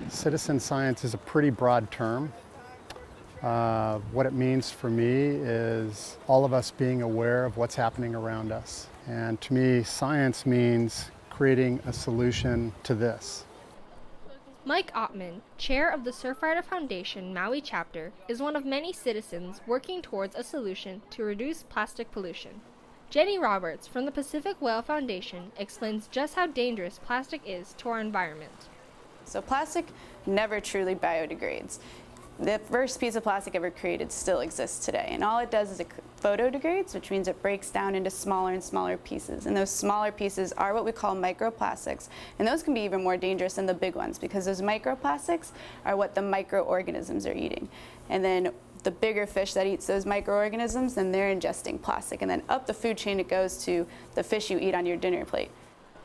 Citizen science is a pretty broad term. What it means for me is all of us being aware of what's happening around us. And to me, science means creating a solution to this. Mike Ottman, chair of the Surfrider Foundation Maui chapter, is one of many citizens working towards a solution to reduce plastic pollution. Jenny Roberts from the Pacific Whale Foundation explains just how dangerous plastic is to our environment. So plastic never truly biodegrades. The first piece of plastic ever created still exists today, and all it does is it photodegrades, which means it breaks down into smaller and smaller pieces, and those smaller pieces are what we call microplastics, and those can be even more dangerous than the big ones because those microplastics are what the microorganisms are eating, and then the bigger fish that eats those microorganisms, then they're ingesting plastic, and then up the food chain it goes to the fish you eat on your dinner plate.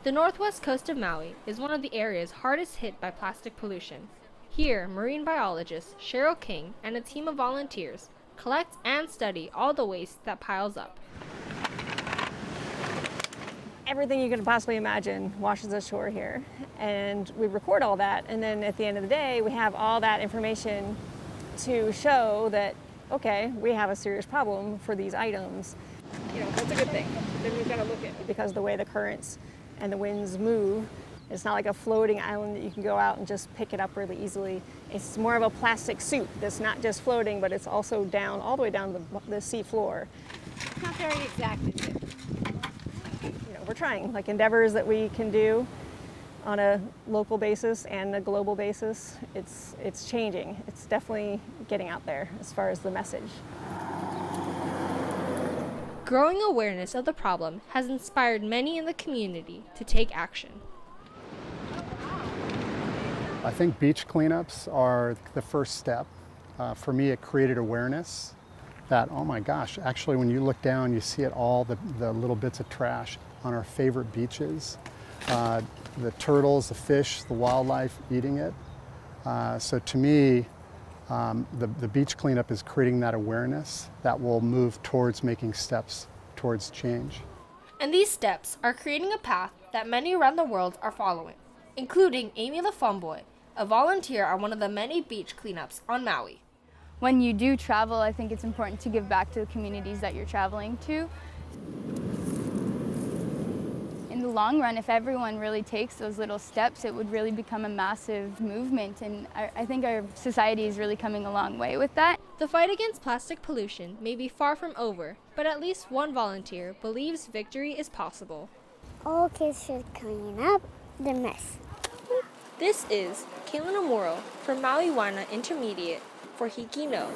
The northwest coast of Maui is one of the areas hardest hit by plastic pollution. Here, marine biologist Cheryl King and a team of volunteers collect and study all the waste that piles up. Everything you can possibly imagine washes ashore here, and we record all that, and then at the end of the day we have all that information to show that, okay, we have a serious problem for these items. That's a good thing. Then we've got to look at it because the way the currents and the winds move, it's not like a floating island that you can go out and just pick it up really easily. It's more of a plastic soup that's not just floating, but it's also down, all the way down the sea floor. It's not very exact, is it? We're trying, like endeavors that we can do on a local basis and a global basis. It's changing. It's definitely getting out there as far as the message. Growing awareness of the problem has inspired many in the community to take action. I think beach cleanups are the first step. For me, it created awareness that, oh my gosh, actually when you look down, you see it all, the little bits of trash on our favorite beaches. The turtles, the fish, the wildlife eating it. So to me, the beach cleanup is creating that awareness that will move towards making steps towards change. And these steps are creating a path that many around the world are following, including Amy LaFomboy, a volunteer on one of the many beach cleanups on Maui. When you do travel, I think it's important to give back to the communities that you're traveling to. In the long run, if everyone really takes those little steps, it would really become a massive movement, and I think our society is really coming a long way with that. The fight against plastic pollution may be far from over, but at least one volunteer believes victory is possible. All kids should clean up the mess. This is Caitlin Amuro from Maui Waena Intermediate for HIKI No.